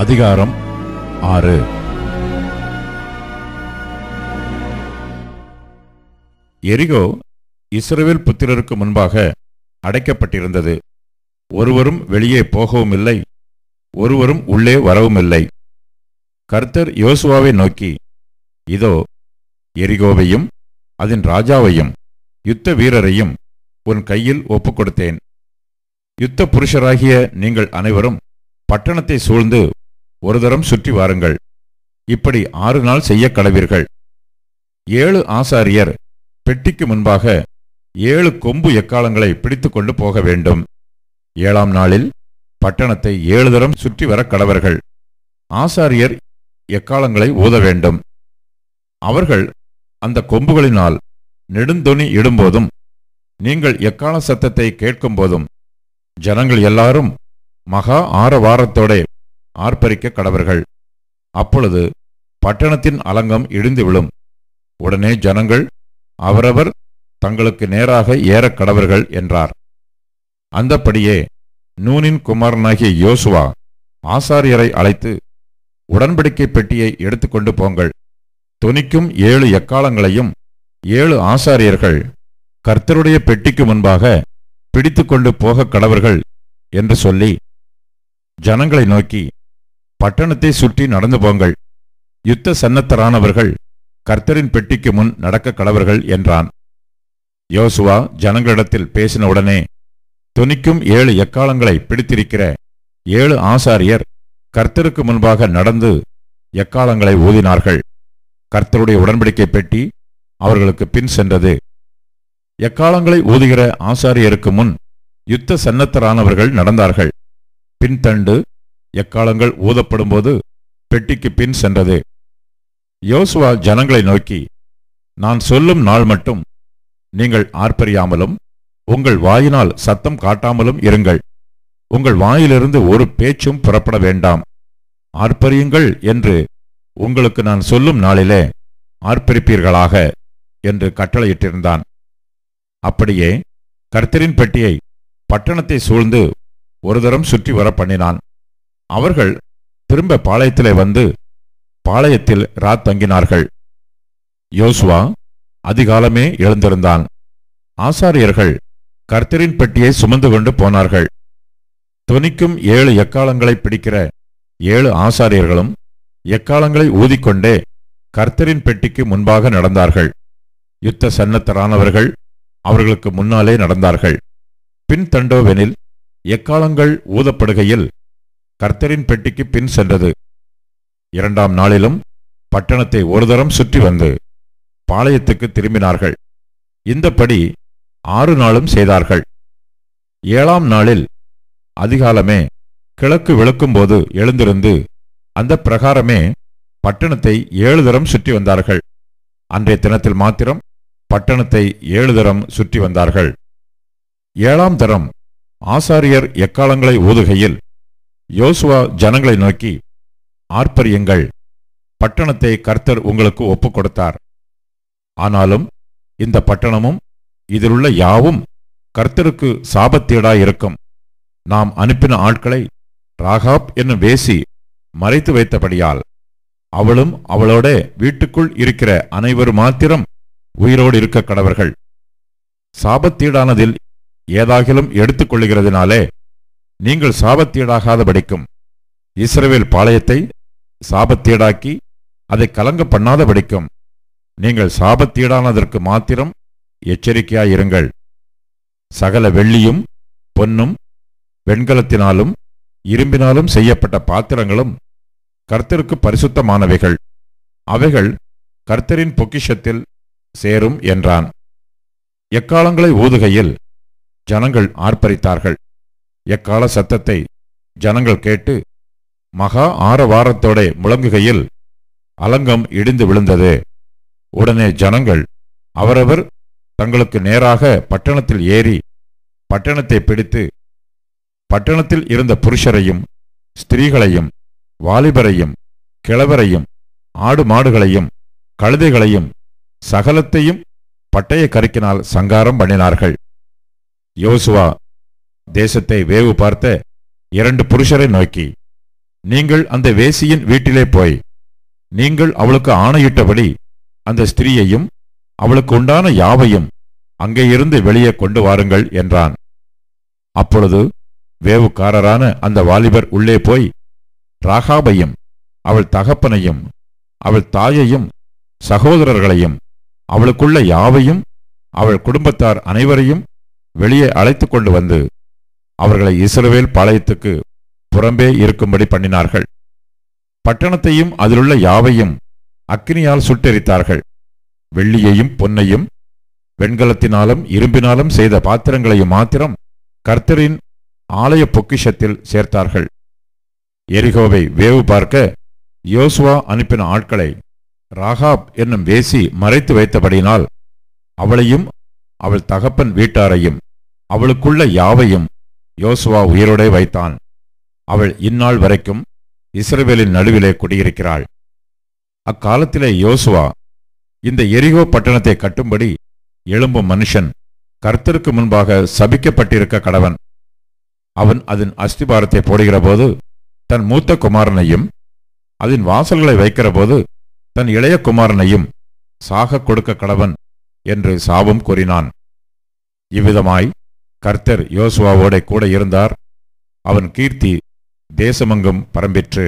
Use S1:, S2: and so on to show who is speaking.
S1: அதிகாரம் 6. எரிகோ இஸ்ரவேல் புத்திரருக்கு முன்பாக அடைக்கப்பட்டிருந்தது. ஒருவரும் வெளியே போகவும் இல்லை, ஒருவரும் உள்ளே வரவும் இல்லை. கர்த்தர் யோசுவாவை நோக்கி, இதோ எரிகோவையும் அதன் ராஜாவையும் யுத்த வீரரையும் உன் கையில் ஒப்புக்கொடுத்தேன். யுத்த புருஷராகிய நீங்கள் அனைவரும் பட்டணத்தை சூழ்ந்து ஒரு தரம் சுற்றி வாருங்கள். இப்படி 6 நாள் செய்ய கடவீர்கள். 7 ஆசாரியர் பெட்டிக்கு முன்பாக 7 கொம்பு எக்காளங்களை பிடித்துக்கொண்டு போக வேண்டும். 7ஆம் நாளில் பட்டணத்தை 7 தரம் சுற்றி வர கடவர்கள். ஆசாரியர் எக்காளங்களை ஊத வேண்டும். அவர்கள் அந்த கொம்புகளினால் நெடுந்தொனி இடும்போதும் நீங்கள் எக்காள சத்தத்தை கேட்கும்போதும் ஜனங்கள் எல்லாரும் மகா ஆரவாரத்தோட ஆர்ப்பரிக்க கடவர்கள். அப்பொழுது பட்டணத்தின் அலங்கம் இடிந்து விழும். உடனே ஜனங்கள் அவரவர் தங்களுக்கு நேராக ஏறக் கடவர்கள் என்றார். அந்தப்படியே நூனின் குமாரனாகிய யோசுவா ஆசாரியரை அழைத்து, உடன்படிக்கை பெட்டியை எடுத்துக்கொண்டு போங்கள். தொனிக்கும் 7 எக்காளங்களையும் 7 ஆசாரியர்கள் கர்த்தருடைய பெட்டிக்கு முன்பாக பிடித்துக்கொண்டு போக கடவர்கள் என்று சொல்லி ஜனங்களை நோக்கி, பட்டணத்தை சுற்றி நடந்து போங்கள். யுத்த சன்னத்தரானவர்கள் கர்த்தரின் பெட்டிக்கு முன் நடக்க கடவர்கள் என்றான். யோசுவா ஜனங்களிடத்தில் பேசினவுடனே தொனிக்கும் 7 எக்காளங்களை பிடித்திருக்கிற 7 ஆசாரியர் கர்த்தருக்கு முன்பாக நடந்து எக்காளங்களை ஊதினார்கள். கர்த்தருடைய உடன்படிக்கை பெட்டி அவர்களுக்கு பின் சென்றது. எக்காளங்களை ஊதுகிற ஆசாரியருக்கு முன் யுத்த சன்னத்தரானவர்கள் நடந்தார்கள். பின்தண்டு எக்காளங்கள் ஊதப்படும்போது பெட்டிக்கு பின் சென்றது. யோசுவா ஜனங்களை நோக்கி, நான் சொல்லும் நாள் மட்டும் நீங்கள் ஆர்ப்பரியாமலும் உங்கள் வாயினால் சத்தம் காட்டாமலும் இருங்கள். உங்கள் வாயிலிருந்து ஒரு பேச்சும் புறப்பட வேண்டாம். ஆர்ப்பரியுங்கள் என்று உங்களுக்கு நான் சொல்லும் நாளிலே ஆர்ப்பரிப்பீர்களாக என்று கட்டளையிட்டிருந்தான். அப்படியே கர்த்தரின் பெட்டியை பட்டணத்தை சூழ்ந்து ஒரு தரம் சுற்றி வர பண்ணினான். அவர்கள் திரும்ப பாளையத்திலே வந்து பாளையத்தில் தங்கினார்கள். யோசுவா அதிகாலமே எழுந்திருந்தான். ஆசாரியர்கள் கர்த்தரின் பெட்டியை சுமந்து கொண்டு போனார்கள். தொனிக்கும் 7 எக்காளங்களை பிடிக்கிற 7 ஆசாரியர்களும் எக்காளங்களை ஊதிக்கொண்டே கர்த்தரின் பெட்டிக்கு முன்பாக நடந்தார்கள். யுத்த சன்னத்தரானவர்கள் அவர்களுக்கு முன்னாலே நடந்தார்கள். பின்தண்டோவெனில் எக்காளங்கள் ஊதப்படுகையில் கர்த்தரின் பெட்டிக்கு பின் சென்றது. 2ஆம் நாளிலும் பட்டணத்தை ஒரு தரம் சுற்றி வந்து பாளையத்துக்கு திரும்பினார்கள். இந்தப்படி 6 நாளும் செய்தார்கள். 7ஆம் நாளில் அதிகாலமே கிழக்கு விளக்கும்போது எழுந்திருந்து அந்த பிரகாரமே பட்டணத்தை 7 தரம் சுற்றி வந்தார்கள். அன்றைய தினத்தில் மாத்திரம் பட்டணத்தை 7 தரம் சுற்றி வந்தார்கள். 7ஆம் தரம் ஆசாரியர் எக்காளங்களை ஊதுகையில் யோசுவா ஜனங்களை நோக்கி, ஆர்ப்பரியுங்கள், பட்டணத்தை கர்த்தர் உங்களுக்கு ஒப்புக் கொடுத்தார். ஆனாலும் இந்த பட்டணமும் இதிலுள்ள யாவும் கர்த்தருக்கு சாபத்தீடாயிருக்கும். நாம் அனுப்பின ஆட்களை ராகாப் என்னும் வேசி மறைத்து வைத்தபடியால் அவளும் அவளோட வீட்டுக்குள் இருக்கிற அனைவரும் மாத்திரம் உயிரோடு இருக்க கடவர்கள். சாபத்தீடானதில் ஏதாகிலும் எடுத்துக்கொள்ளுகிறதினாலே நீங்கள் சாபத்தீடாகாதபடிக்கும் இஸ்ரவேல் பாளையத்தை சாபத்தீடாக்கி அதை கலங்க பண்ணாதபடிக்கும் நீங்கள் சாபத்தீடானதற்கு மாத்திரம் எச்சரிக்கையாயிருங்கள். சகல வெள்ளியும் பொன்னும் வெண்கலத்தினாலும் இரும்பினாலும் செய்யப்பட்ட பாத்திரங்களும் கர்த்தருக்கு பரிசுத்தமானவைகள். அவைகள் கர்த்தரின் பொக்கிஷத்தில் சேரும் என்றான். எக்காளங்களை ஊதுகையில் ஜனங்கள் ஆர்ப்பரித்தார்கள். எக்கால சத்தத்தை ஜனங்கள் கேட்டு மகா ஆரவாரத்தோட முழங்குகையில் அலங்கம் இடிந்து விழுந்தது. உடனே ஜனங்கள் அவரவர் தங்களுக்கு நேராக பட்டணத்தில் ஏறி பட்டணத்தை பிடித்து பட்டணத்தில் இருந்த புருஷரையும் ஸ்திரீகளையும் வாலிபரையும் கிழவரையும் ஆடு மாடுகளையும் கழுதைகளையும் சகலத்தையும் பட்டய கருக்கினால் சங்காரம் பண்ணினார்கள். யோசுவா தேசத்தை வேவு பார்த்த 2 புருஷரை நோக்கி, நீங்கள் அந்த வேசியின் வீட்டிலே போய் நீங்கள் அவளுக்கு ஆணையிட்டபடி அந்த ஸ்திரீயையும் அவளுக்கு உண்டான யாவையும் அங்கே இருந்து வெளியே கொண்டு வாருங்கள் என்றான். அப்பொழுது வேவுக்காரரான அந்த வாலிபர் உள்ளே போய் ராகாபையும் அவள் தகப்பனையும் அவள் தாயையும் சகோதரர்களையும் அவளுக்குள்ள யாவையும் அவள் குடும்பத்தார் அனைவரையும் வெளியே அழைத்து கொண்டு வந்து அவர்களை இஸ்ரவேல் பாளையத்துக்கு புறம்பே இருக்கும்படி பண்ணினார்கள். பட்டணத்தையும் அதிலுள்ள யாவையும் அக்கினியால் சுட்டெரித்தார்கள். வெள்ளியையும் பொன்னையும் வெண்கலத்தினாலும் இரும்பினாலும் செய்த பாத்திரங்களையும் மாத்திரம் கர்த்தரின் ஆலய பொக்கிஷத்தில் சேர்த்தார்கள். எரிகோவை வேவு பார்க்க யோசுவா அனுப்பின ஆட்களை ராகாப் என்னும் வேசி மறைத்து வைத்தபடியினால் அவளையும் அவள் தகப்பன் வீட்டாரையும் அவளுக்குள்ள யாவையும் யோசுவா உயிரோடே வைத்தான். அவள் இந்நாள் வரைக்கும் இஸ்ரவேலின் நடுவிலே குடியிருக்கிறாள். அக்காலத்திலே யோசுவா இந்த எரிகோ பட்டணத்தை கட்டும்படி எழும்பும் மனுஷன் கர்த்தருக்கு முன்பாக சபிக்கப்பட்டிருக்க கடவன். அவன் அதன் அஸ்திபாரத்தை போடுகிற போது தன் மூத்த குமாரனையும் அதன் வாசல்களை வைக்கிற போது தன் இளைய குமாரனையும் சாக கொடுக்க கடவன் என்று சாபம் கூறினான். இவ்விதமாய் கர்த்தர் யோசுவாவோட கூட இருந்தார். அவன் கீர்த்தி தேசமெங்கும் பரம்பிற்று.